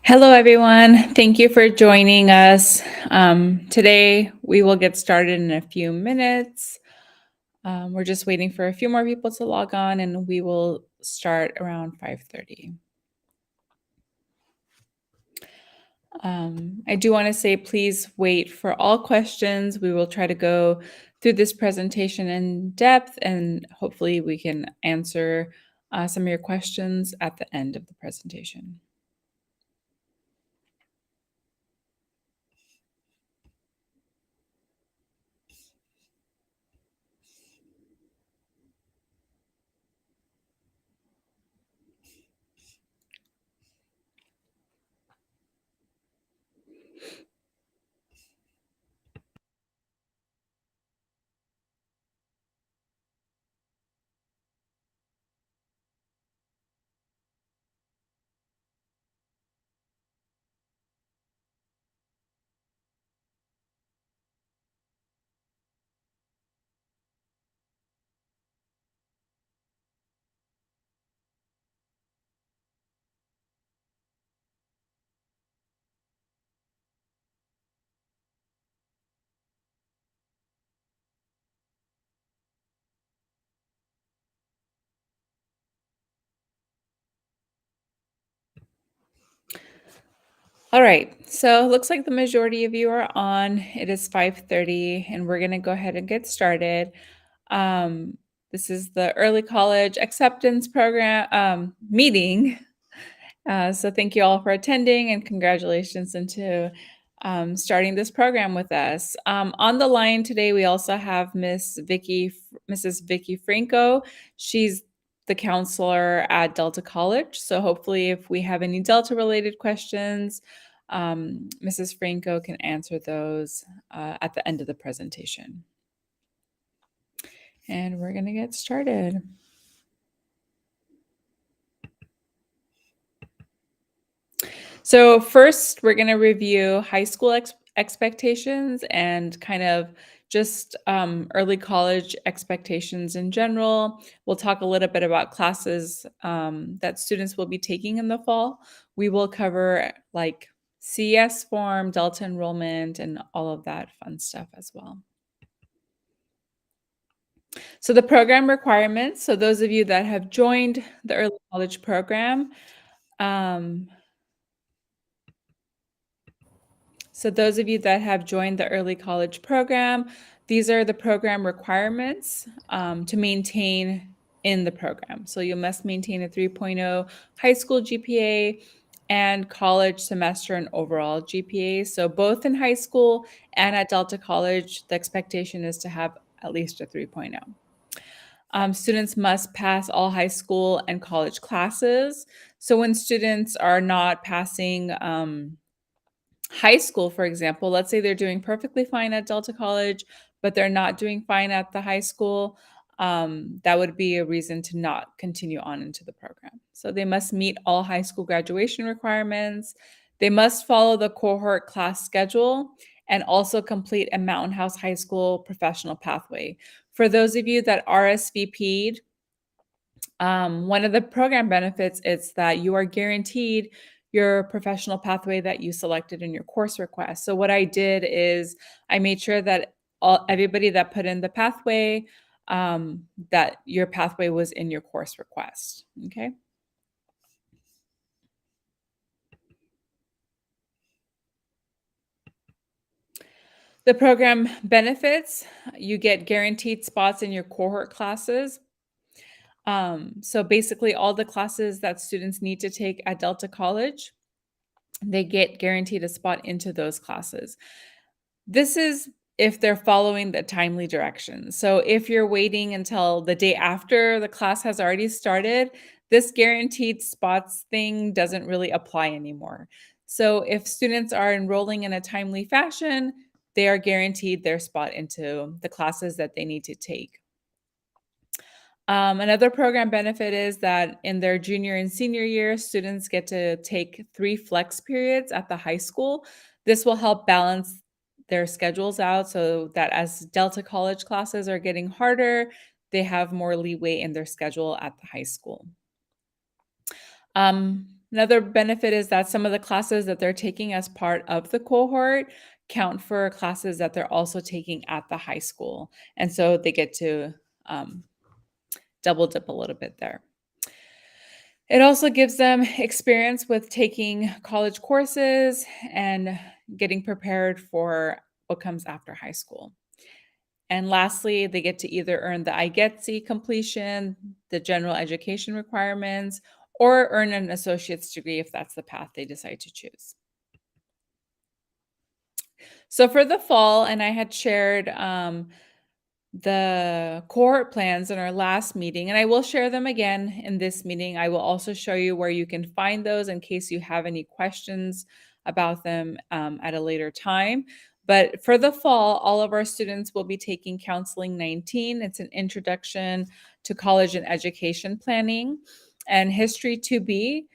Hello, everyone. Thank you for joining us. Today, we will get started in a few minutes. We're just waiting for a few more people to log on, and we will start around 5:30. I do want to say, please wait for all questions. We will try to go through this presentation in depth, and hopefully, we can answer some of your questions at the end of the presentation. All right, so it looks like the majority of you are on. It is 5:30, and we're gonna go ahead and get started. Um, this is the early college acceptance program meeting. So thank you all for attending, and congratulations into starting this program with us. On the line today, we also have Mrs. Vicky Franco. She's the counselor at Delta College. So hopefully, if we have any Delta related questions, Mrs. Franco can answer those at the end of the presentation. And we're going to get started. So first, we're going to review high school expectations and kind of just early college expectations in general. We'll talk a little bit about classes that students will be taking in the fall. We will cover like CS form, Delta enrollment, and all of that fun stuff as well. So the program requirements, so those of you that have joined the early college program, um, So those of you that have joined the early college program, these are the program requirements to maintain in the program. So you must maintain a 3.0 high school GPA and college semester and overall GPA. So both in high school and at Delta College, the expectation is to have at least a 3.0. Students must pass all high school and college classes. So when students are not passing high school, for example, let's say they're doing perfectly fine at Delta College, but they're not doing fine at the high school, that would be a reason to not continue on into the program. So they must meet all high school graduation requirements. They must follow the cohort class schedule and also complete a Mountain House High School professional pathway. For those of you that RSVP'd, one of the program benefits is that you are guaranteed your professional pathway that you selected in your course request. So what I did is I made sure that everybody that put in the pathway, that your pathway was in your course request. Okay. The program benefits, you get guaranteed spots in your cohort classes. So basically all the classes that students need to take at Delta College, they get guaranteed a spot into those classes. This is if they're following the timely directions. So if you're waiting until the day after the class has already started, this guaranteed spots thing doesn't really apply anymore. So if students are enrolling in a timely fashion, they are guaranteed their spot into the classes that they need to take. Another program benefit is that in their junior and senior year, students get to take 3 flex periods at the high school. This will help balance their schedules out so that as Delta College classes are getting harder, they have more leeway in their schedule at the high school. Another benefit is that some of the classes that they're taking as part of the cohort count for classes that they're also taking at the high school, and so they get to, um, double dip a little bit there. It also gives them experience with taking college courses and getting prepared for what comes after high school. And lastly, they get to either earn the IGETC completion, the general education requirements, or earn an associate's degree if that's the path they decide to choose. So for the fall, and I had shared the cohort plans in our last meeting, and I will share them again in this meeting. I will also show you where you can find those in case you have any questions about them at a later time. But for the fall, all of our students will be taking Counseling 19. It's an introduction to college and education planning, and History 2B,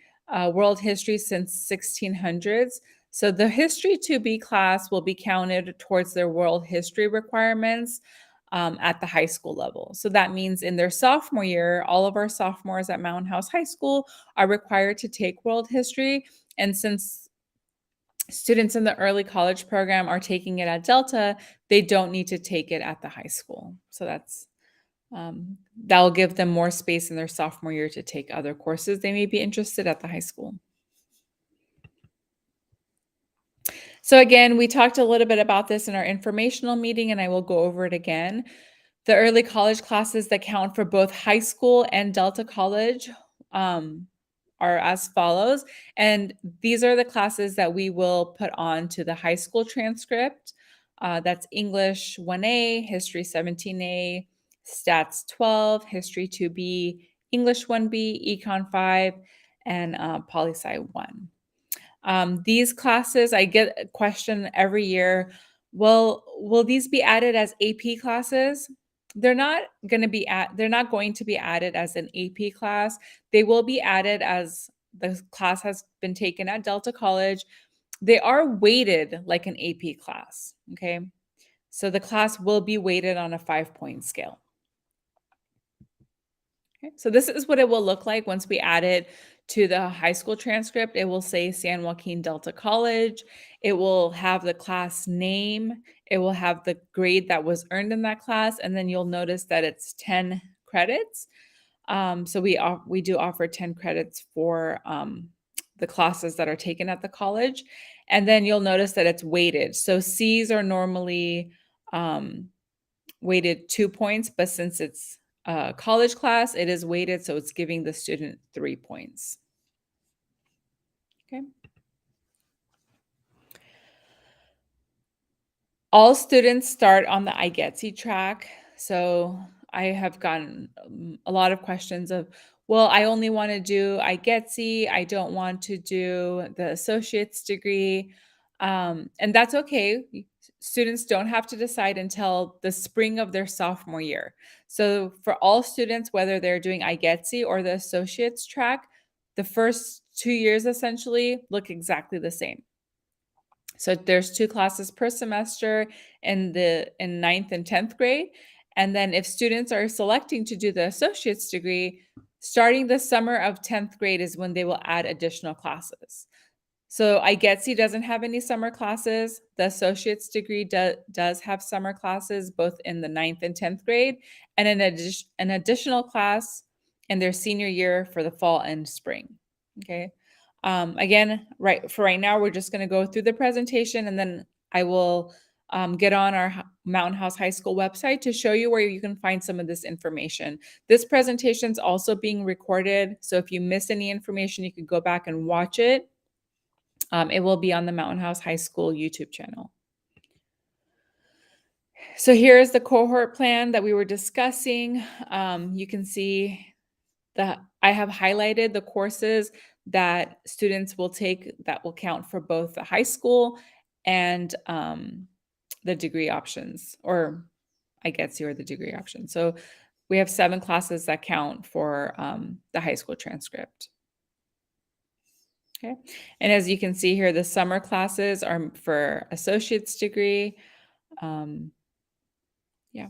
World History since 1600s. So the History 2B class will be counted towards their world history requirements at the high school level. So that means in their sophomore year, all of our sophomores at Mountain House High School are required to take world history. And since students in the early college program are taking it at Delta, they don't need to take it at the high school. So that will give them more space in their sophomore year to take other courses they may be interested at the high school. So again, we talked a little bit about this in our informational meeting, and I will go over it again. The early college classes that count for both high school and Delta College um, are as follows. And these are the classes that we will put on to the high school transcript. That's English 1A, History 17A, Stats 12, History 2B, English 1B, Econ 5, and Poli-Sci 1. These classes, I get a question every year, will these be added as AP classes? They're not going to be added as an AP class. They will be added as the class has been taken at Delta College. They are weighted like an AP class, okay? So the class will be weighted on a 5-point scale. Okay, so this is what it will look like once we add it to the high school transcript. It will say San Joaquin Delta College. It will have the class name. It will have the grade that was earned in that class, and then you'll notice that it's 10 credits. So we do offer 10 credits for the classes that are taken at the college, and then you'll notice that it's weighted. So C's are normally weighted 2 points, but since it's a college class, it is weighted, so it's giving the student 3 points. Okay. All students start on the IGETC track. So I have gotten a lot of questions of, well, I only want to do IGETC. I don't want to do the associate's degree. And that's okay. Students don't have to decide until the spring of their sophomore year. So for all students, whether they're doing IGETC or the associate's track, the first 2 years essentially look exactly the same. So there's 2 classes per semester in ninth and 10th grade. And then if students are selecting to do the associate's degree, starting the summer of 10th grade is when they will add additional classes. So IGETC doesn't have any summer classes. The associate's degree does have summer classes both in the ninth and 10th grade, and an additional class in their senior year for the fall and spring. Okay. Again, right now, we're just going to go through the presentation, and then I will get on our Mountain House High School website to show you where you can find some of this information. This presentation is also being recorded, so if you miss any information, you can go back and watch it. It will be on the Mountain House High School YouTube channel. So here's the cohort plan that we were discussing. You can see that I have highlighted the courses that students will take that will count for both the high school and the degree options, or I guess you're the degree option. So we have 7 classes that count for the high school transcript. Okay. And as you can see here, the summer classes are for associate's degree. Yeah.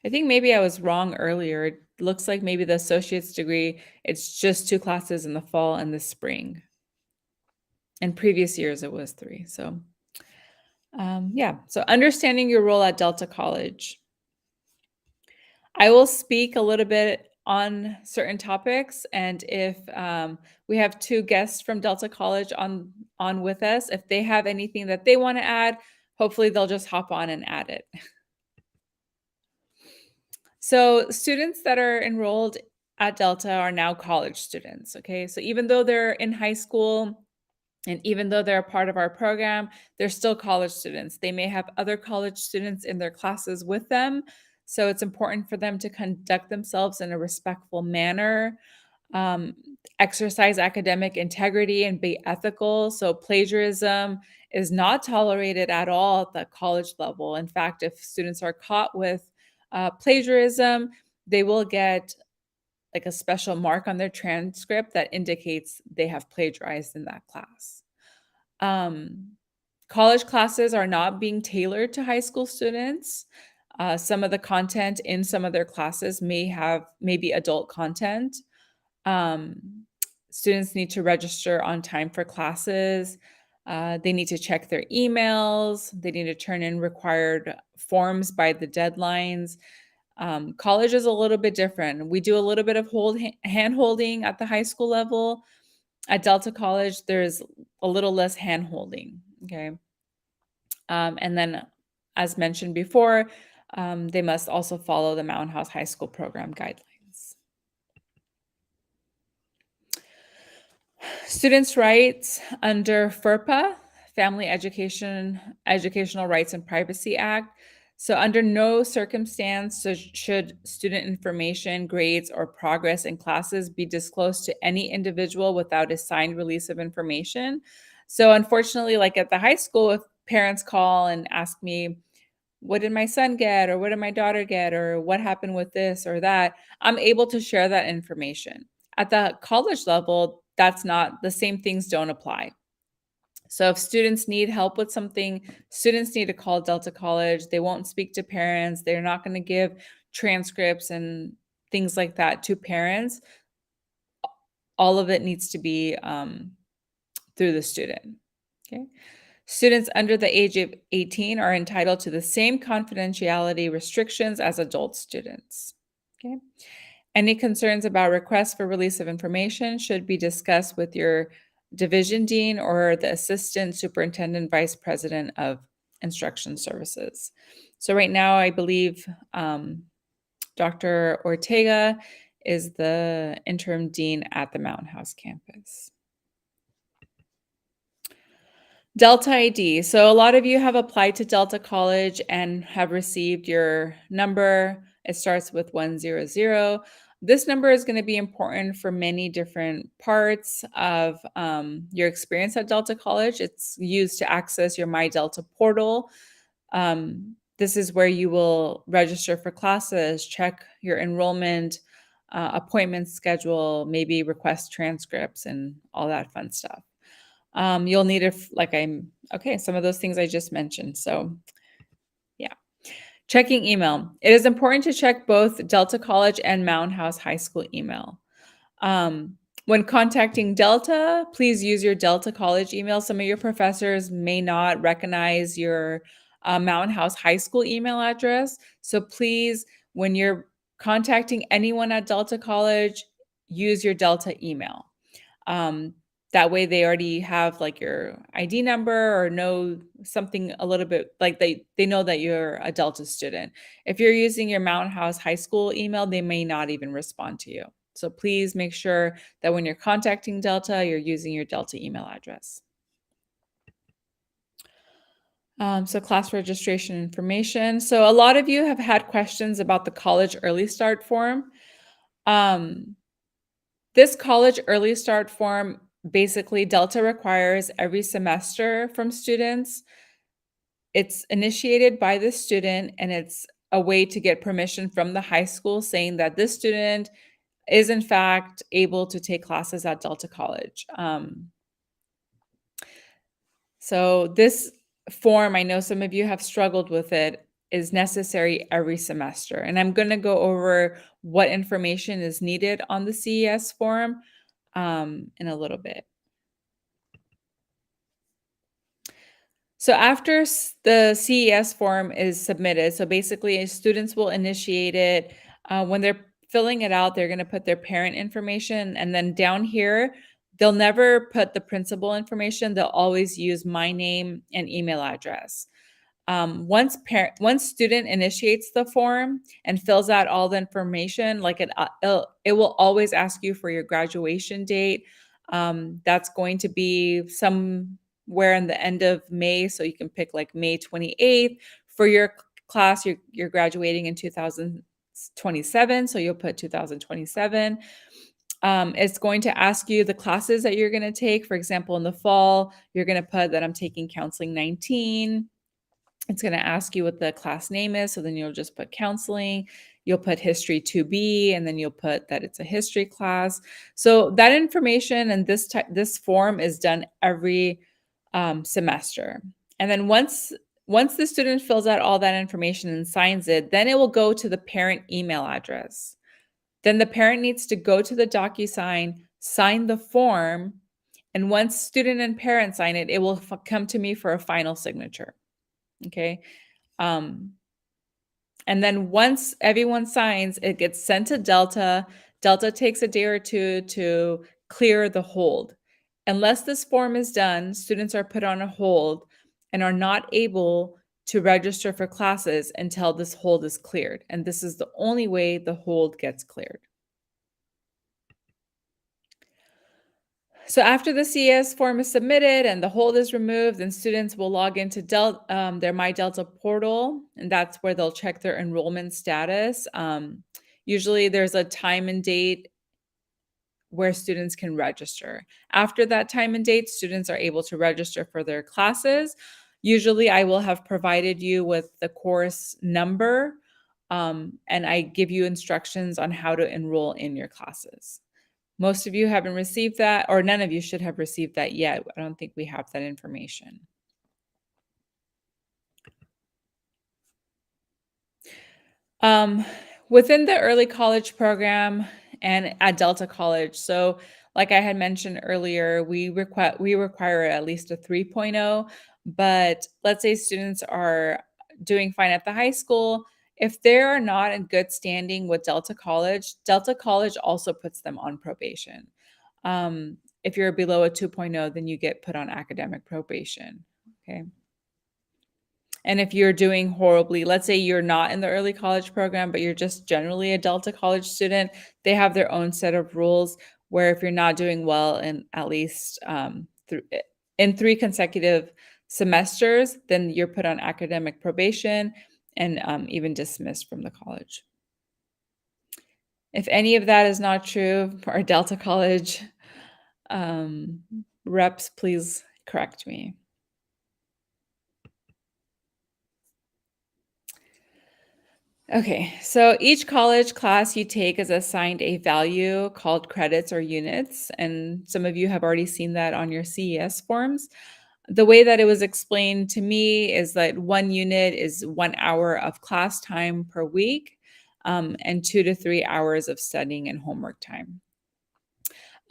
I think maybe I was wrong earlier. looks like maybe the associate's degree, it's just 2 classes in the fall and the spring. In previous years, it was 3. So, yeah. So understanding your role at Delta College. I will speak a little bit on certain topics, and if we have 2 guests from Delta College on with us, if they have anything that they want to add, hopefully they'll just hop on and add it. So students that are enrolled at Delta are now college students. Okay, so even though they're in high school, and even though they're a part of our program, they're still college students. They may have other college students in their classes with them. So it's important for them to conduct themselves in a respectful manner, um, exercise academic integrity, and be ethical. So plagiarism is not tolerated at all at the college level. In fact, if students are caught with plagiarism, they will get like a special mark on their transcript that indicates they have plagiarized in that class. Um, College classes are not being tailored to high school students. Some of the content in some of their classes may be adult content. Um, Students need to register on time for classes. They need to check their emails. They need to turn in required forms by the deadlines. College is a little bit different. We do a little bit of hand holding at the high school level. At Delta College, there's a little less hand holding. Okay. And then, as mentioned before, they must also follow the Mountain House High School program guidelines. Students' rights under FERPA, Family Educational Rights and Privacy Act. So under no circumstance should student information, grades, or progress in classes be disclosed to any individual without a signed release of information. So unfortunately, like at the high school, if parents call and ask me, what did my son get, or what did my daughter get, or what happened with this or that, I'm able to share that information. At the college level, that's not, the same things don't apply. So if students need help with something, students need to call Delta College. They won't speak to parents. They're not going to give transcripts and things like that to parents. All of it needs to be through the student. Okay. Students under the age of 18 are entitled to the same confidentiality restrictions as adult students. Okay. Any concerns about requests for release of information should be discussed with your division dean or the assistant superintendent vice president of instruction services. So right now, I believe Dr. Ortega is the interim dean at the Mountain House campus. Delta ID. So a lot of you have applied to Delta College and have received your number. It starts with 100. This number is going to be important for many different parts of your experience at Delta College. It's used to access your My Delta portal. This is where you will register for classes, check your enrollment, appointment schedule, maybe request transcripts and all that fun stuff. You'll need some of those things I just mentioned. So yeah. Checking email. It is important to check both Delta College and Mountain House High School email. When contacting Delta, please use your Delta College email. Some of your professors may not recognize your Mountain House High School email address. So please, when you're contacting anyone at Delta College, use your Delta email. That way they already have like your ID number or know something a little bit, like they know that you're a Delta student. If you're using your Mountain House High School email, they may not even respond to you. So please make sure that when you're contacting Delta, you're using your Delta email address. So class registration information. So a lot of you have had questions about the college early start form. This college early start form, basically Delta requires every semester from students. It's initiated by the student, and it's a way to get permission from the high school saying that this student is in fact able to take classes at Delta College. So this form, I know some of you have struggled with it. is necessary every semester. And I'm going to go over what information is needed on the CES form in a little bit. So after the CES form is submitted, so basically students will initiate it. When they're filling it out, they're going to put their parent information, and then down here, they'll never put the principal information. They'll always use my name and email address. Once student initiates the form and fills out all the information, like it will always ask you for your graduation date. That's going to be somewhere in the end of May, so you can pick like May 28th for your class. You're graduating in 2027, so you'll put 2027. It's going to ask you the classes that you're going to take. For example, in the fall, you're going to put that I'm taking counseling 19. It's going to ask you what the class name is. So then you'll just put counseling. You'll put history 2B, and then you'll put that it's a history class. So that information and this form is done every semester. And then once the student fills out all that information and signs it, then it will go to the parent email address. Then the parent needs to go to the DocuSign, sign the form, and once student and parent sign it, it will come to me for a final signature. Okay. And then once everyone signs, it gets sent to Delta. Delta takes a day or two to clear the hold. Unless this form is done, students are put on a hold and are not able to register for classes until this hold is cleared. And this is the only way the hold gets cleared. So after the CS form is submitted and the hold is removed, then students will log into their My Delta portal, and that's where they'll check their enrollment status. Usually there's a time and date where students can register. After that time and date, students are able to register for their classes. Usually I will have provided you with the course number, and I give you instructions on how to enroll in your classes. Most of you haven't received that, or none of you should have received that yet. I don't think we have that information. Within the early college program and at Delta College, so like I had mentioned earlier, we require at least a 3.0, but let's say students are doing fine at the high school. If they're not in good standing with Delta College also puts them on probation. If you're below a 2.0, then you get put on academic probation. Okay. And if you're doing horribly, let's say you're not in the early college program, but you're just generally a Delta College student, they have their own set of rules where if you're not doing well in at least in 3 consecutive semesters, then you're put on academic probation and even dismissed from the college. If any of that is not true for our Delta College reps, please correct me. Okay, so each college class you take is assigned a value called credits or units, and some of you have already seen that on your CES forms. The way that it was explained to me is that 1 unit is 1 hour of class time per week, and 2 to 3 hours of studying and homework time.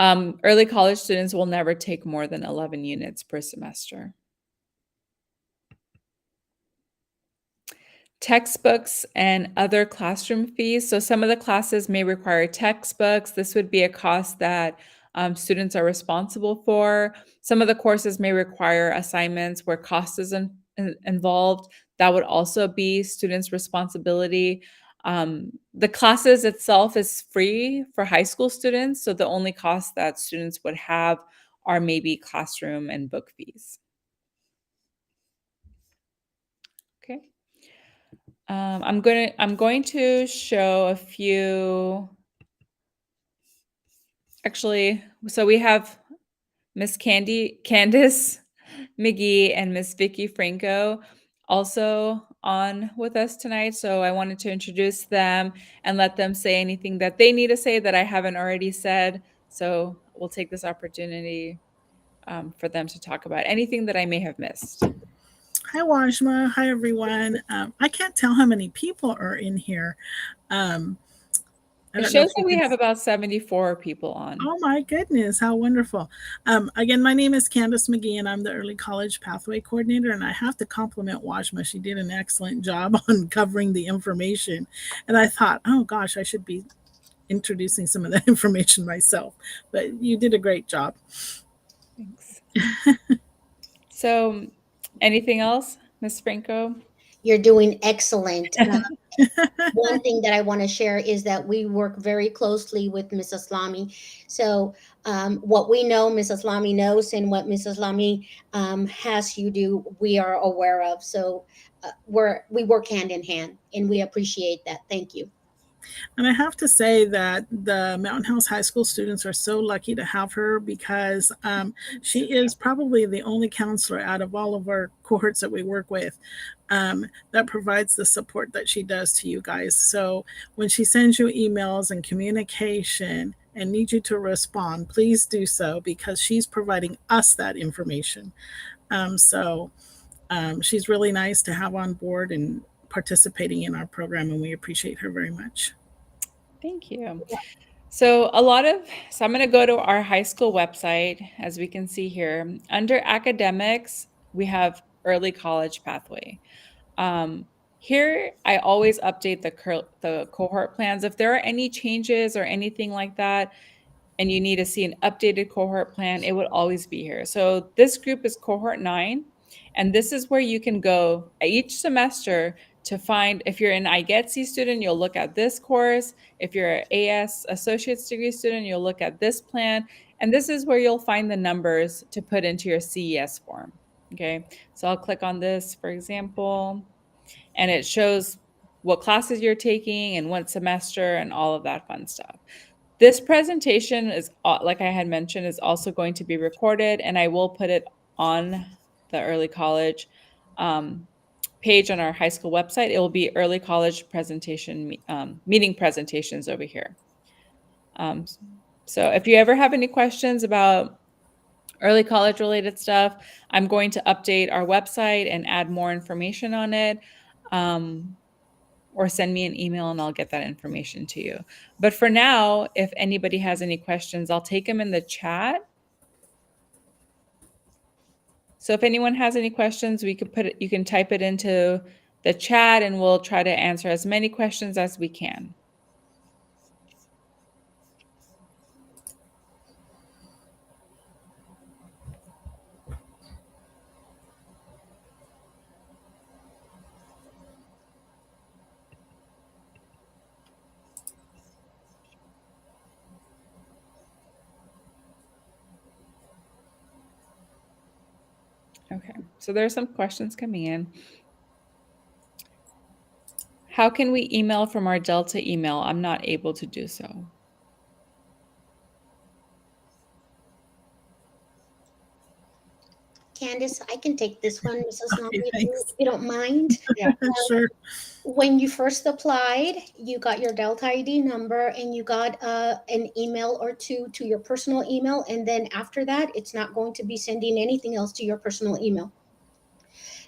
Early college students will never take more than 11 units per semester. Textbooks and other classroom fees. So some of the classes may require textbooks. This would be a cost that students are responsible for. Some of the courses may require assignments where cost is involved. That would also be students' responsibility. The classes itself is free for high school students. So the only cost that students would have are maybe classroom and book fees. Okay. I'm going to show a few. Actually, so we have Miss Candice McGee and Miss Vicky Franco also on with us tonight. So I wanted to introduce them and let them say anything that they need to say that I haven't already said. So we'll take this opportunity for them to talk about anything that I may have missed. Hi, Wajma. Hi, everyone. I can't tell how many people are in here. Um, I It don't know shows if you that we can. have about 74 people on. Oh, my goodness. How wonderful. Again, my name is Candace McGee, and I'm the Early College Pathway Coordinator. And I have to compliment Wajma. She did an excellent job on covering the information. And I thought, oh, gosh, I should be introducing some of that information myself. But you did a great job. Thanks. So, anything else, Ms. Franco? You're doing excellent. One thing that I want to share is that we work very closely with Mrs. Lamy. So, what we know, Mrs. Lamy knows, and what Mrs. Lamy has you do, we are aware of. So, we work hand in hand, and we appreciate that. Thank you. And I have to say that the Mountain House High School students are so lucky to have her because she is probably the only counselor out of all of our cohorts that we work with that provides the support that she does to you guys. So when she sends you emails and communication and needs you to respond, please do so because she's providing us that information. She's really nice to have on board and participating in our program, and we appreciate her very much. Thank you. So I'm going to go to our high school website, as we can see here. Under academics, we have early college pathway. Here, I always update the cohort plans. If there are any changes or anything like that, and you need to see an updated cohort plan, it would always be here. So this group is cohort 9, and this is where you can go each semester to find if you're an IGETC student, you'll look at this course. If you're an AS associate's degree student, you'll look at this plan. And this is where you'll find the numbers to put into your CES form. Okay, so I'll click on this, for example, and it shows what classes you're taking and what semester and all of that fun stuff. This presentation is, like I had mentioned, is also going to be recorded, and I will put it on the early college um, page on our high school website. It will be early college presentation meeting presentations over here. Um, so if you ever have any questions about early college related stuff, I'm going to update our website and add more information on it. Or send me an email and I'll get that information to you. But for now, if anybody has any questions, I'll take them in the chat. So if anyone has any questions, we could you can type it into the chat and we'll try to answer as many questions as we can. Okay, so there's some questions coming in. How can we email from our Delta email? I'm not able to do so. Candace, I can take this one, Mrs. Lamy, Okay, thanks. if you don't mind. Yeah. Sure. When you first applied, you got your Delta ID number and you got an email or two to your personal email. And then after that, it's not going to be sending anything else to your personal email.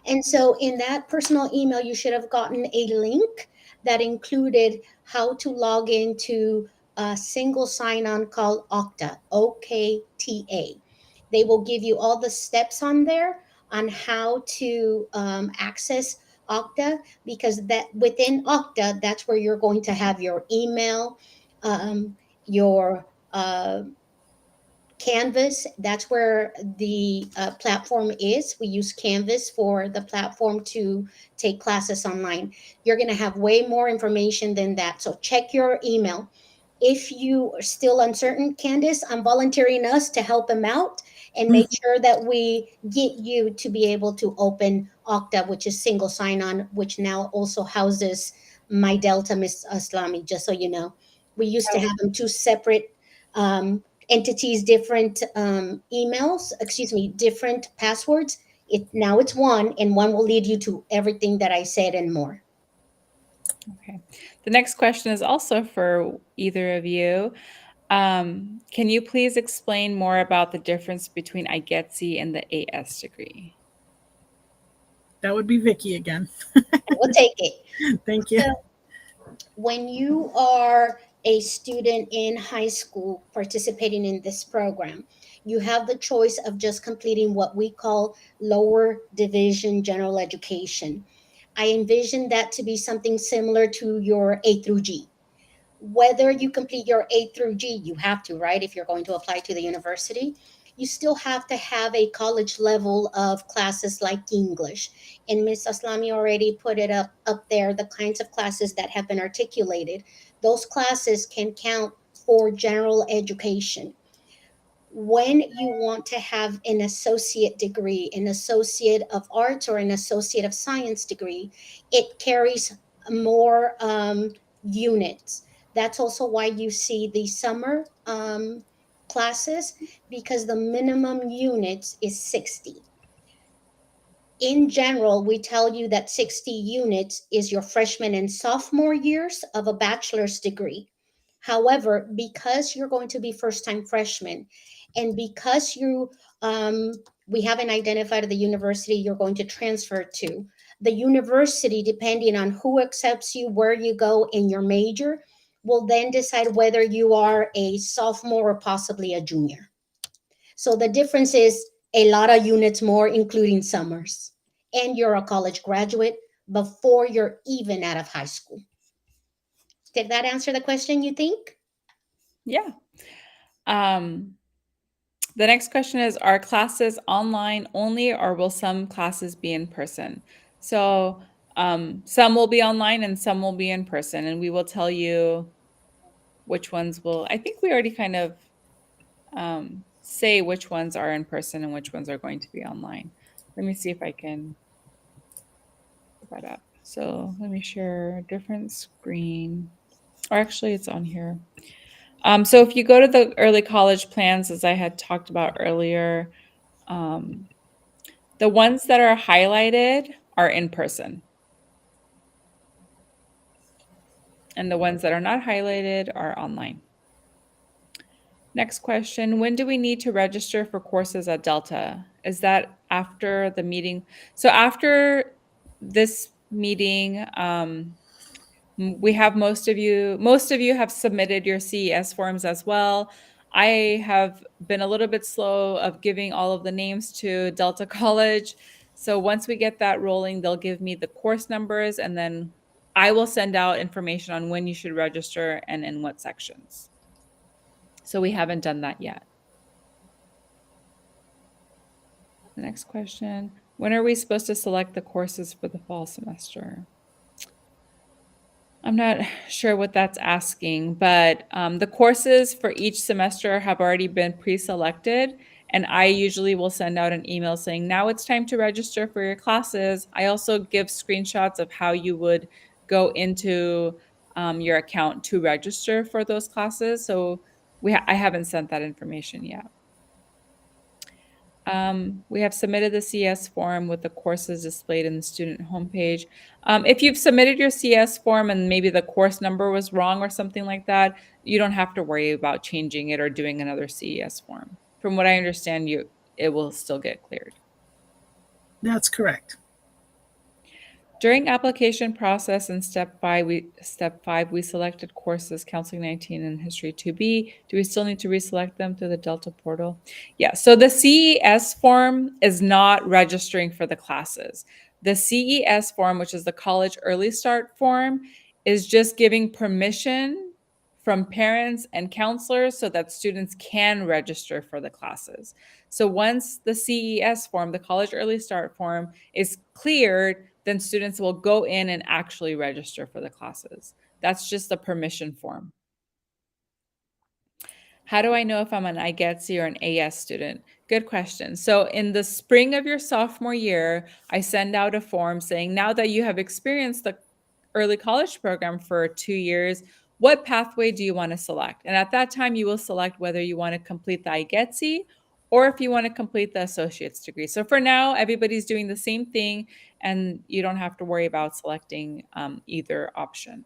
And so in that personal email, you should have gotten a link that included how to log into a single sign on called Okta, OKTA. They will give you all the steps on there on how to access Okta, because that within Okta, that's where you're going to have your email, your Canvas, that's where the platform is. We use Canvas for the platform to take classes online. You're going to have way more information than that. So check your email. If you are still uncertain, Candace, I'm volunteering us to help them out and make sure that we get you to be able to open Okta, which is single sign on, which now also houses My Delta, Miss Aslami, just so you know. We used to have them two separate entities, different emails, excuse me, different passwords. Now it's one, and one will lead you to everything that I said and more. Okay. The next question is also for either of you. Can you please explain more about the difference between IGETC and the AS degree? That would be Vicky again. We'll take it. Thank you. So when you are a student in high school participating in this program, you have the choice of just completing what we call lower division general education. I envision that to be something similar to your A through G. Whether you complete your A through G, you have to, right? If you're going to apply to the university, you still have to have a college level of classes like English. And Ms. Aslami already put it up there, the kinds of classes that have been articulated. Those classes can count for general education. When you want to have an associate degree, an associate of arts or an associate of science degree, it carries more units. That's also why you see the summer classes, because the minimum units is 60. In general, we tell you that 60 units is your freshman and sophomore years of a bachelor's degree. However, because you're going to be first time freshmen, and because we haven't identified the university you're going to transfer to, the university, depending on who accepts you, where you go in your major, will then decide whether you are a sophomore or possibly a junior. So the difference is a lot of units more, including summers. And you're a college graduate before you're even out of high school. Did that answer the question, you think? Yeah. The next question is, are classes online only, or will some classes be in person? So some will be online and some will be in person, and we will tell you which ones will. I think we already kind of say which ones are in person and which ones are going to be online. Let me see if I can put that up. So let me share a different screen. Or actually, it's on here. So if you go to the early college plans, as I had talked about earlier, the ones that are highlighted are in person. And the ones that are not highlighted are online. Next question, when do we need to register for courses at Delta? Is that after the meeting? So after this meeting, we have most of you have submitted your CES forms as well. I have been a little bit slow of giving all of the names to Delta College. So once we get that rolling, they'll give me the course numbers, and then I will send out information on when you should register and in what sections. So we haven't done that yet. The next question, when are we supposed to select the courses for the fall semester? I'm not sure what that's asking, but the courses for each semester have already been pre-selected, and I usually will send out an email saying, now it's time to register for your classes. I also give screenshots of how you would go into your account to register for those classes. So I haven't sent that information yet. We have submitted the CS form with the courses displayed in the student homepage. If you've submitted your CS form and maybe the course number was wrong or something like that, you don't have to worry about changing it or doing another CES form. From what I understand, it will still get cleared. That's correct. During application process in step five, we selected courses Counseling 19 and History 2B. Do we still need to reselect them through the Delta portal? Yeah, so the CES form is not registering for the classes. The CES form, which is the College Early Start form, is just giving permission from parents and counselors so that students can register for the classes. So once the CES form, the College Early Start form, is cleared, then students will go in and actually register for the classes. That's just a permission form. How do I know if I'm an IGETC or an AS student? Good question. So in the spring of your sophomore year, I send out a form saying, now that you have experienced the early college program for 2 years, what pathway do you want to select? And at that time, you will select whether you want to complete the IGETC or if you want to complete the associate's degree. So for now, everybody's doing the same thing, and you don't have to worry about selecting either option.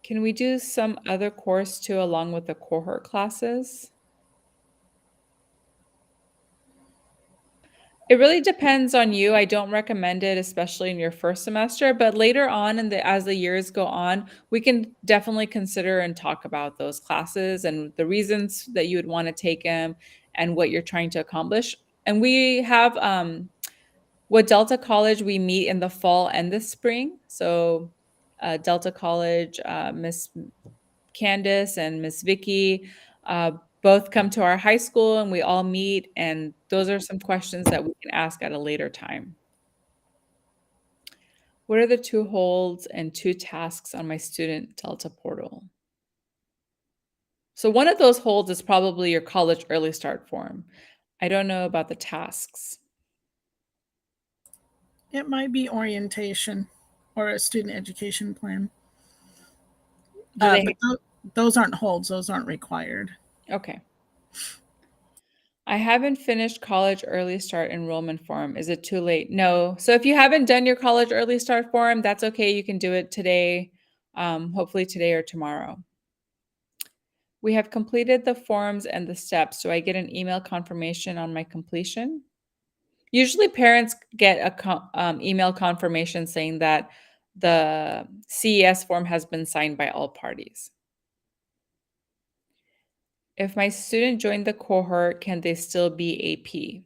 Can we do some other course too along with the cohort classes? It really depends on you. I don't recommend it, especially in your first semester, but later on as the years go on, we can definitely consider and talk about those classes and the reasons that you would want to take them and what you're trying to accomplish. And we have with Delta College, we meet in the fall and the spring. So Delta College, Miss Candace and Miss Vicky uh, both come to our high school and we all meet. And those are some questions that we can ask at a later time. What are the 2 holds and 2 tasks on my student Delta portal? So one of those holds is probably your college early start form. I don't know about the tasks. It might be orientation or a student education plan. Do they? But those aren't holds, those aren't required. Okay. I haven't finished college early start enrollment form. Is it too late? No. So if you haven't done your college early start form, that's okay. You can do it today, hopefully today or tomorrow. We have completed the forms and the steps. Do I get an email confirmation on my completion? Usually parents get a email confirmation saying that the CES form has been signed by all parties. If my student joined the cohort, can they still be AP?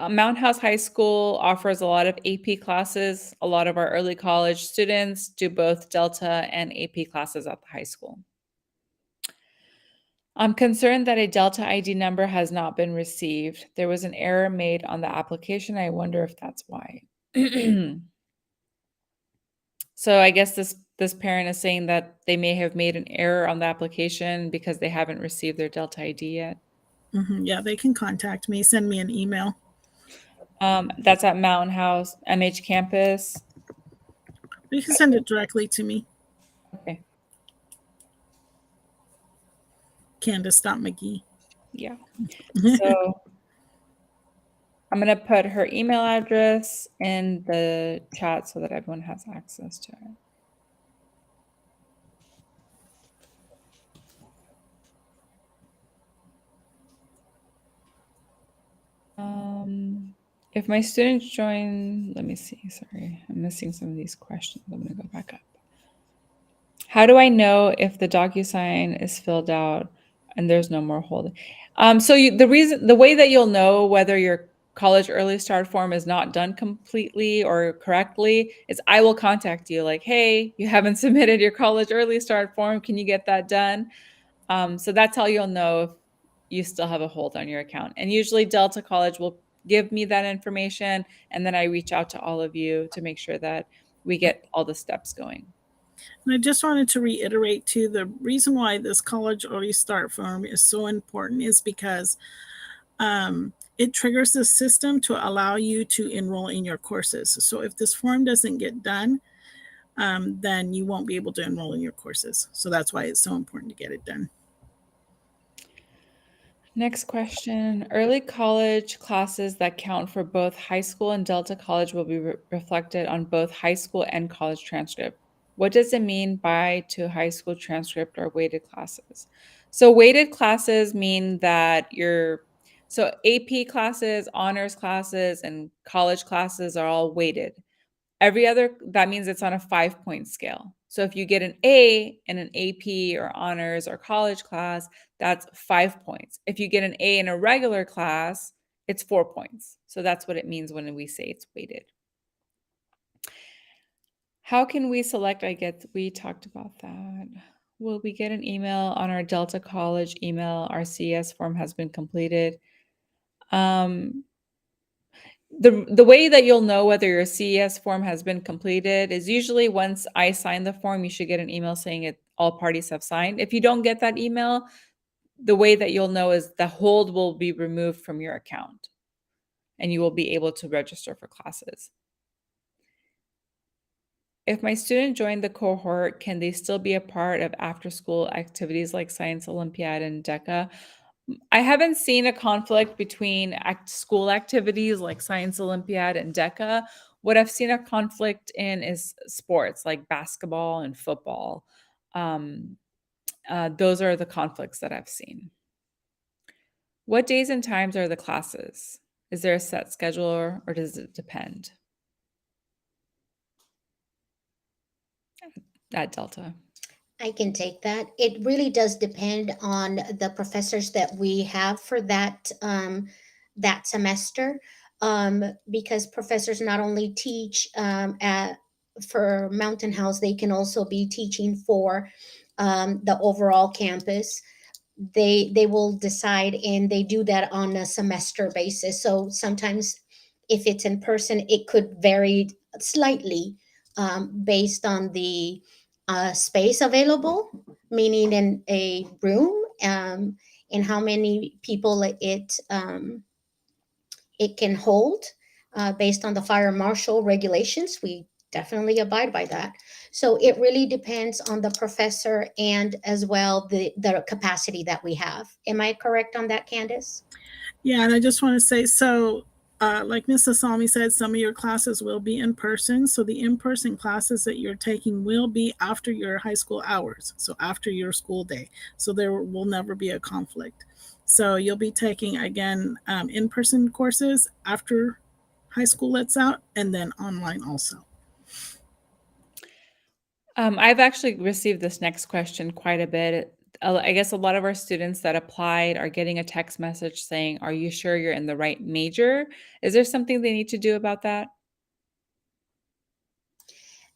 Mount House High School offers a lot of AP classes. A lot of our early college students do both Delta and AP classes at the high school. I'm concerned that a Delta ID number has not been received. There was an error made on the application. I wonder if that's why. So I guess this parent is saying that they may have made an error on the application because they haven't received their Delta ID yet. Yeah, they can contact me, send me an email. That's at Mountain House, MH campus. You can send it directly to me, Okay. Candace.mcgee. Yeah. So I'm going to put her email address in the chat so that everyone has access to it. If my students join, let me see. Sorry, I'm missing some of these questions. I'm going to go back up. How do I know if the DocuSign is filled out and there's no more holding? The way that you'll know whether your college early start form is not done completely or correctly is I will contact you like, hey, you haven't submitted your college early start form. Can you get that done? So that's how you'll know if you still have a hold on your account. And usually Delta College will give me that information. And then I reach out to all of you to make sure that we get all the steps going. And I just wanted to reiterate too, the reason why this college early start form is so important is because it triggers the system to allow you to enroll in your courses. So if this form doesn't get done, then you won't be able to enroll in your courses. So that's why it's so important to get it done. Next question. Early college classes that count for both high school and Delta College will be reflected on both high school and college transcript. What does it mean by to high school transcript or weighted classes? So weighted classes mean that so AP classes, honors classes, and college classes are all weighted. That means it's on a 5-point scale. So if you get an A in an AP or honors or college class, that's 5 points. If you get an A in a regular class, it's 4 points. So that's what it means when we say it's weighted. How can we select? We talked about that. Will we get an email on our Delta College email? Our CS form has been completed. The way that you'll know whether your CES form has been completed is usually once I sign the form, you should get an email saying all parties have signed. If you don't get that email, the way that you'll know is the hold will be removed from your account and you will be able to register for classes. If my student joined the cohort, can they still be a part of after-school activities like Science Olympiad and DECA? I haven't seen a conflict between school activities like Science Olympiad and DECA. What I've seen a conflict in is sports like basketball and football. Those are the conflicts that I've seen. What days and times are the classes? Is there a set schedule or does it depend at Delta? I can take that. It really does depend on the professors that we have for that semester, because professors not only teach for Mountain House, they can also be teaching for the overall campus. They will decide, and they do that on a semester basis. So sometimes, if it's in person, it could vary slightly based on the space available, meaning in a room, and how many people it can hold, based on the fire marshal regulations. We definitely abide by that. So it really depends on the professor and as well the capacity that we have. Am I correct on that, Candace? Yeah, and I just want to say, so like Mrs. Salmi said, some of your classes will be in person. So the in-person classes that you're taking will be after your high school hours, so after your school day. So there will never be a conflict. So you'll be taking, again, in-person courses after high school lets out, and then online also. I've actually received this next question quite a bit. I guess a lot of our students that applied are getting a text message saying, "Are you sure you're in the right major?" Is there something they need to do about that?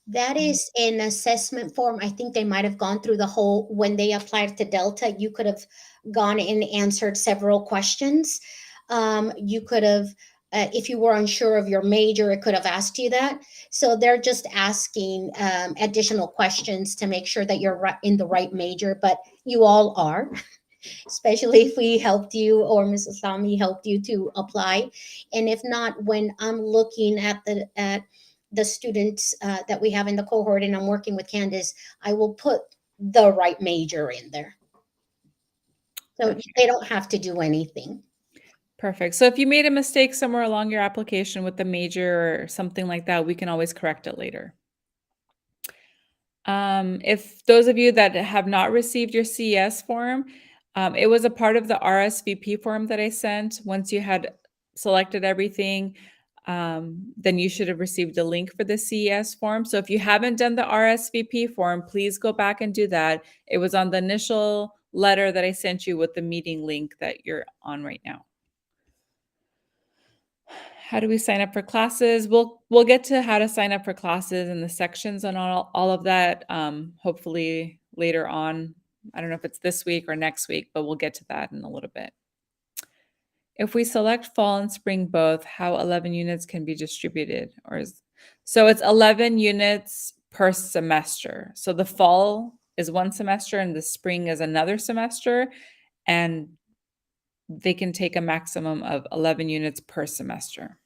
That is an assessment form. I think they might have gone through the whole, when they applied to Delta, you could have gone and answered several questions. You could have, if you were unsure of your major, it could have asked you that. So they're just asking additional questions to make sure that you're in the right major, but you all are, especially if we helped you or Mrs. Sami helped you to apply. And if not, when I'm looking at the students that we have in the cohort and I'm working with Candace, I will put the right major in there. So Perfect. they don't have to do anything. Perfect. So if you made a mistake somewhere along your application with the major or something like that, we can always correct it later. If those of you that have not received your CES form, it was a part of the RSVP form that I sent. Once you had selected everything, then you should have received a link for the CES form. So if you haven't done the RSVP form, please go back and do that. It was on the initial letter that I sent you with the meeting link that you're on right now. How do we sign up for classes? We'll get to how to sign up for classes and the sections and all of that, hopefully later on. I don't know if it's this week or next week, but we'll get to that in a little bit. If we select fall and spring both, how 11 units can be distributed, so it's 11 units per semester. So the fall is one semester and the spring is another semester, and they can take a maximum of 11 units per semester.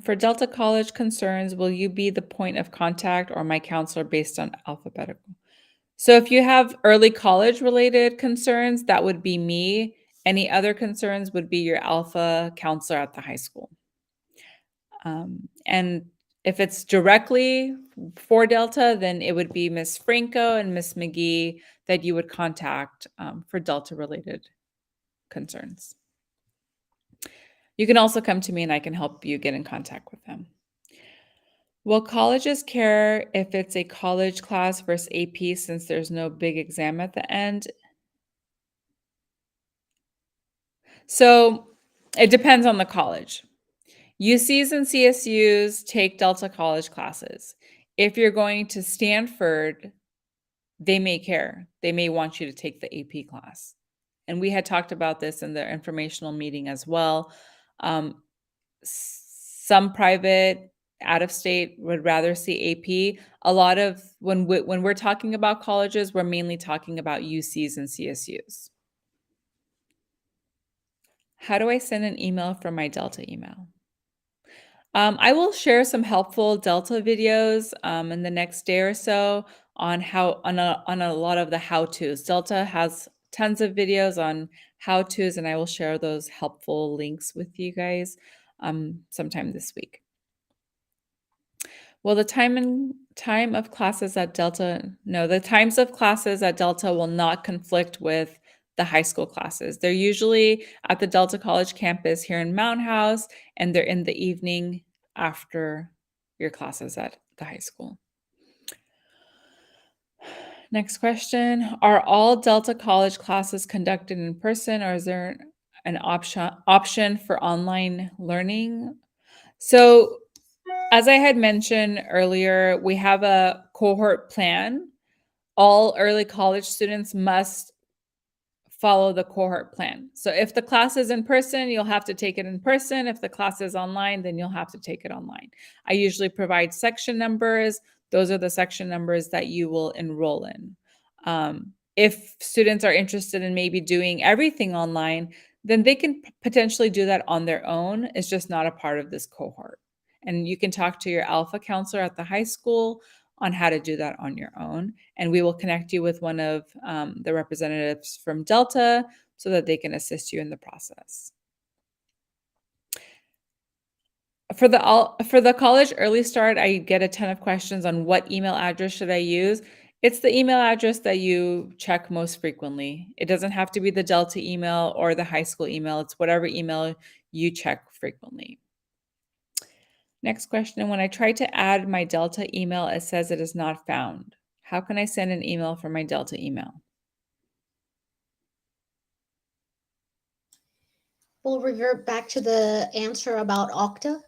For Delta College concerns, will you be the point of contact or my counselor based on alphabetical? So if you have early college related concerns, that would be me. Any other concerns would be your alpha counselor at the high school. And if it's directly for Delta, then it would be Miss Franco and Miss McGee that you would contact for Delta related concerns. You can also come to me and I can help you get in contact with them. Will colleges care if it's a college class versus AP since there's no big exam at the end? So it depends on the college. UCs and CSUs take Delta College classes. If you're going to Stanford, they may care. They may want you to take the AP class. And we had talked about this in the informational meeting as well. Some private out of state would rather see AP. A lot of when we're talking about colleges, we're mainly talking about UCs and CSUs. How do I send an email from my Delta email? I will share some helpful Delta videos in the next day or so on a lot of the how-tos. Delta has tons of videos on how-tos, and I will share those helpful links with you guys sometime this week. Well, the time of classes at Delta, no, the times of classes at Delta will not conflict with the high school classes. They're usually at the Delta College campus here in Mountain House, and they're in the evening after your classes at the high school. Next question. Are all Delta College classes conducted in person, or is there an option for online learning? So, as I had mentioned earlier, we have a cohort plan. All early college students must follow the cohort plan. So if the class is in person, you'll have to take it in person. If the class is online, then you'll have to take it online. I usually provide section numbers. Those are the section numbers that you will enroll in. If students are interested in maybe doing everything online, then they can potentially do that on their own. It's just not a part of this cohort. And you can talk to your alpha counselor at the high school on how to do that on your own. And we will connect you with one of the representatives from Delta so that they can assist you in the process. For the college early start, I get a ton of questions on what email address should I use. It's the email address that you check most frequently. It doesn't have to be the Delta email or the high school email. It's whatever email you check frequently. Next question. When I try to add my Delta email, it says it is not found. How can I send an email from my Delta email? We'll revert back to the answer about Okta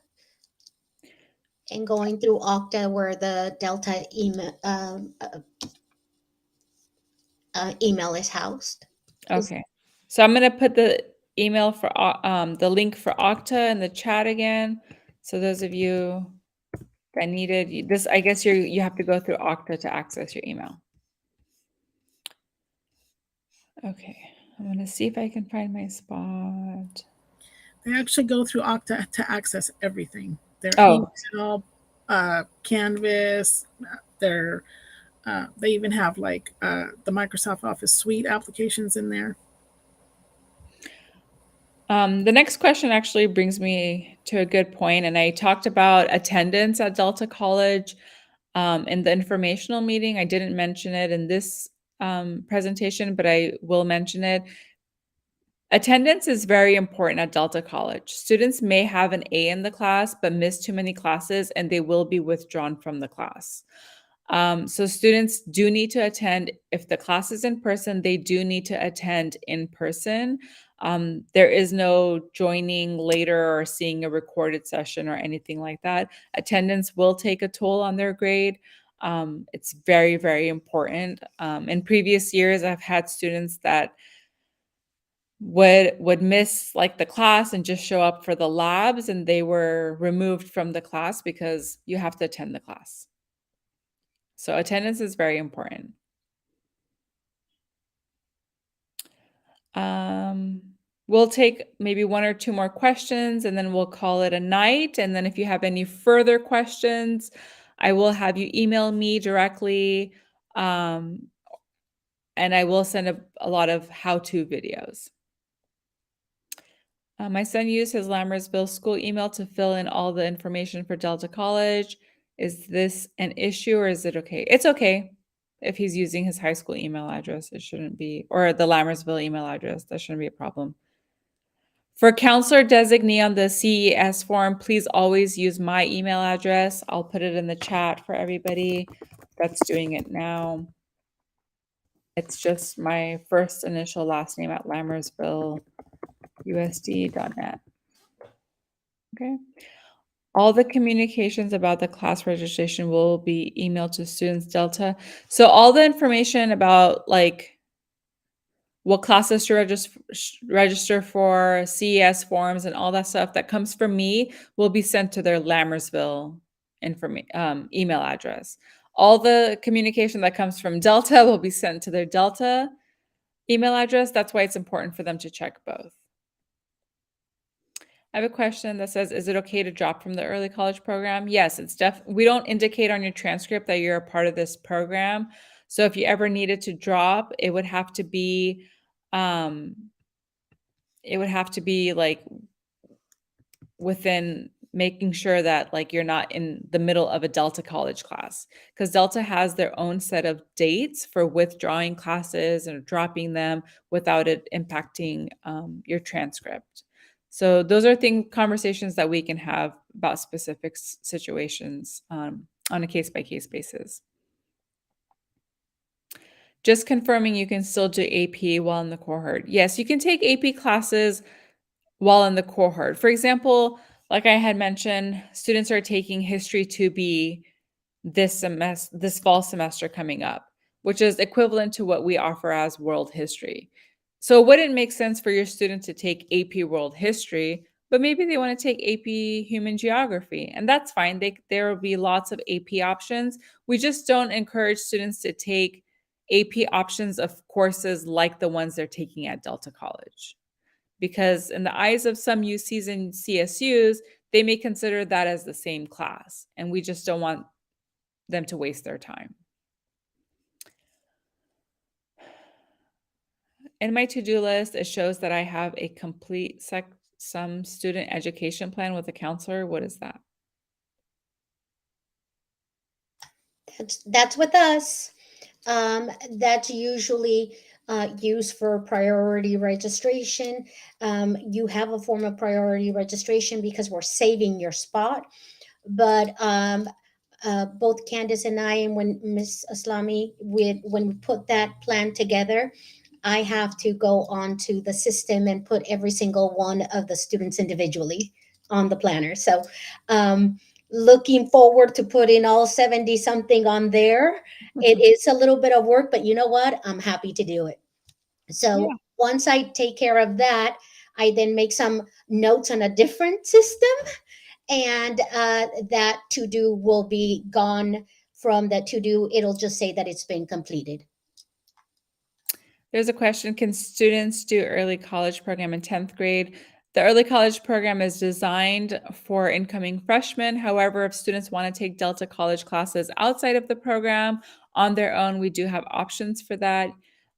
and going through Okta where the Delta email is housed. Okay. So I'm going to put the email for the link for Okta in the chat again. So those of you that needed this, I guess you have to go through Okta to access your email. Okay. I'm going to see if I can find my spot. They actually go through Okta to access everything. Their email, Canvas, their they even have like the Microsoft Office Suite applications in there. The next question actually brings me to a good point, and I talked about attendance at Delta College in the informational meeting. I didn't mention it in this presentation, but I will mention it. Attendance is very important at Delta College. Students may have an A in the class, but miss too many classes, and they will be withdrawn from the class. So students do need to attend. If the class is in person, they do need to attend in person. There is no joining later or seeing a recorded session or anything like that. Attendance will take a toll on their grade. It's very, very important. In previous years, I've had students that would miss like the class and just show up for the labs, and they were removed from the class because you have to attend the class. So attendance is very important. We'll take maybe one or two more questions and then we'll call it a night. And then if you have any further questions, I will have you email me directly. And I will send a lot of how-to videos. My son used his Lammersville school email to fill in all the information for Delta College. Is this an issue or is it okay? It's okay. If he's using his high school email address, it shouldn't be, or the Lammersville email address, that shouldn't be a problem. For counselor designee on the CES form, please always use my email address. I'll put it in the chat for everybody that's doing it now. It's just my first initial last name at lammersvilleusd.net. Okay. All the communications about the class registration will be emailed to students Delta. So all the information about like what classes to register for, CES forms, and all that stuff that comes from me will be sent to their Lammersville email address. All the communication that comes from Delta will be sent to their Delta email address. That's why it's important for them to check both. I have a question that says, is it okay to drop from the early college program? Yes, it's we don't indicate on your transcript that you're a part of this program. So if you ever needed to drop, it would have to be like within making sure that like you're not in the middle of a Delta College class, because Delta has their own set of dates for withdrawing classes and dropping them without it impacting your transcript. So those are conversations that we can have about specific situations on a case-by-case basis. Just confirming you can still do AP while in the cohort. Yes, you can take AP classes while in the cohort. For example, like I had mentioned, students are taking History 2B this fall semester coming up, which is equivalent to what we offer as World History. So it wouldn't make sense for your student to take AP World History, but maybe they want to take AP Human Geography, and that's fine. There will be lots of AP options. We just don't encourage students to take AP options of courses like the ones they're taking at Delta College, because in the eyes of some UCs and CSUs, they may consider that as the same class, and we just don't want them to waste their time. In my to-do list, it shows that I have a complete some student education plan with a counselor. What is that? That's with us. That's usually used for priority registration. You have a form of priority registration because we're saving your spot. But both Candace and I, and when Miss Aslami, when we put that plan together, I have to go onto the system and put every single one of the students individually on the planner. So looking forward to putting all 70 something on there. It is a little bit of work, but you know what? I'm happy to do it. So Yeah. once I take care of that, I then make some notes on a different system, and that to do will be gone from that to do. It'll just say that it's been completed. There's a question, can students do early college program in 10th grade? The early college program is designed for incoming freshmen. However, if students want to take Delta College classes outside of the program on their own, we do have options for that.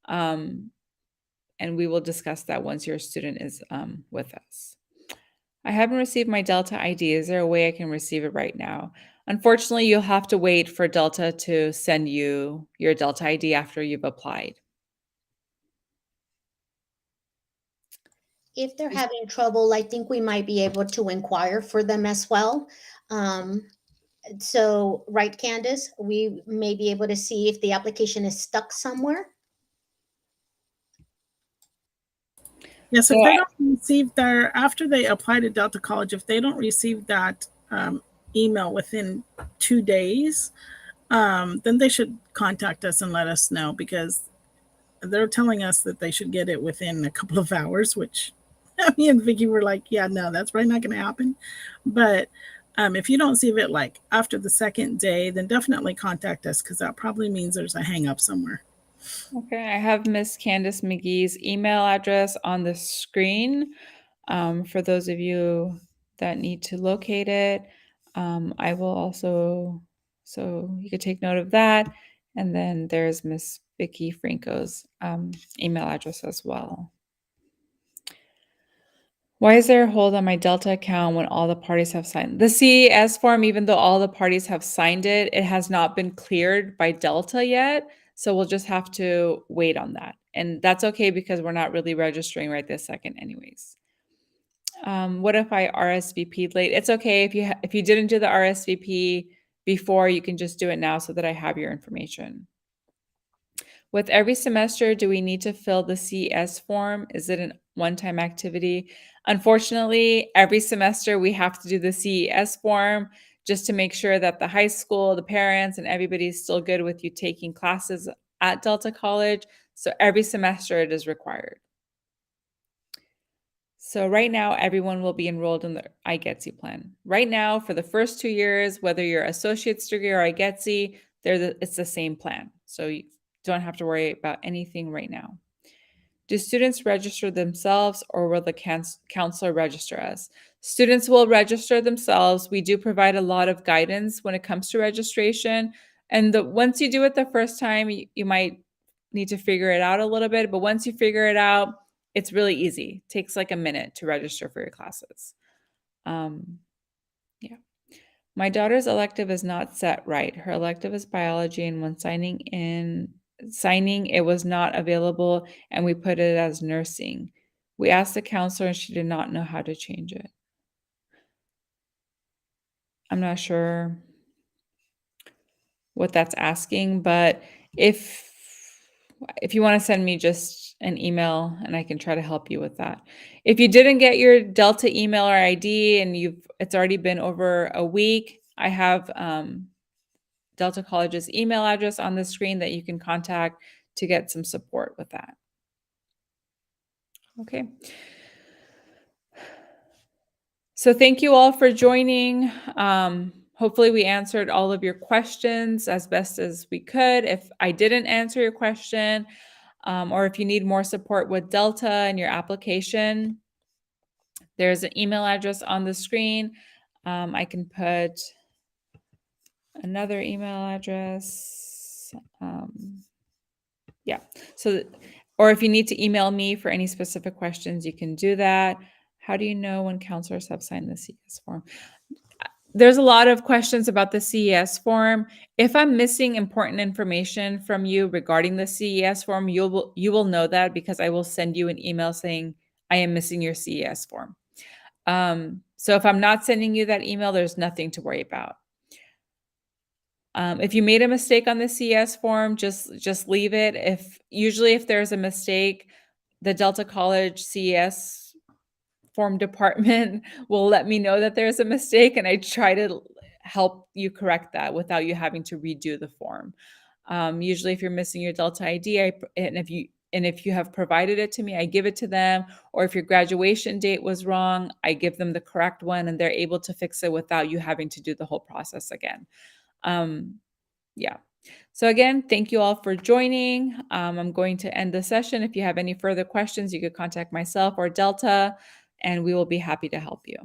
And we will discuss that once your student is with us. I haven't received my Delta ID. Is there a way I can receive it right now? Unfortunately, you'll have to wait for Delta to send you your Delta ID after you've applied. If they're having trouble, I think we might be able to inquire for them as well. So, right, Candace, we may be able to see if the application is stuck somewhere. Yes, So if they don't receive after they apply to Delta College, if they don't receive that email within 2 days, then they should contact us and let us know, because they're telling us that they should get it within a couple of hours, which me and Vicky were like, yeah, no, that's probably not going to happen. But if you don't receive it like after the second day, then definitely contact us, because that probably means there's a hang up somewhere. okay, I have Miss Candace McGee's email address on the screen. For those of you that need to locate it, I will also, so you could take note of that. And then there's Miss Vicky Franco's email address as well. Why is there a hold on my Delta account when all the parties have signed? The CES form, even though all the parties have signed it, it has not been cleared by Delta yet. So we'll just have to wait on that. And that's okay, because we're not really registering right this second anyways. What if I RSVP'd late? It's okay if you didn't do the RSVP before, you can just do it now so that I have your information. With every semester, do we need to fill the CS form? Is it a one-time activity? Unfortunately, every semester we have to do the CES form just to make sure that the high school, the parents, and everybody's still good with you taking classes at Delta College. So every semester it is required. So right now, everyone will be enrolled in the iGetsy plan. Right now, for the first 2 years, whether you're associate's degree or iGetsy, it's the same plan. So you don't have to worry about anything right now. Do students register themselves, or will the counselor register us? Students will register themselves. We do provide a lot of guidance when it comes to registration. And once you do it the first time, you might need to figure it out a little bit. But once you figure it out, it's really easy. It takes like a minute to register for your classes. My daughter's elective is not set right. Her elective is biology, and when signing, it was not available, and we put it as nursing. We asked the counselor, and she did not know how to change it. I'm not sure what that's asking, but if you want to send me just an email and I can try to help you with that. If you didn't get your Delta email or ID and it's already been over a week, I have Delta College's email address on the screen that you can contact to get some support with that. Okay. So thank you all for joining. Hopefully we answered all of your questions as best as we could. If I didn't answer your question, or if you need more support with Delta and your application, there's an email address on the screen. I can put another email address. Yeah. So, or if you need to email me for any specific questions, you can do that. How do you know when counselors have signed the CES form? There's a lot of questions about the CES form. If I'm missing important information from you regarding the CES form, you will know that because I will send you an email saying I am missing your CES form. So if I'm not sending you that email, there's nothing to worry about. If you made a mistake on the CES form, just leave it. Usually if there's a mistake, the Delta College CES form department will let me know that there's a mistake, and I try to help you correct that without you having to redo the form. Usually if you're missing your Delta ID, and if you have provided it to me, I give it to them. Or if your graduation date was wrong, I give them the correct one, and they're able to fix it without you having to do the whole process again. Yeah. So again, thank you all for joining. I'm going to end the session. If you have any further questions, you could contact myself or Delta, and we will be happy to help you.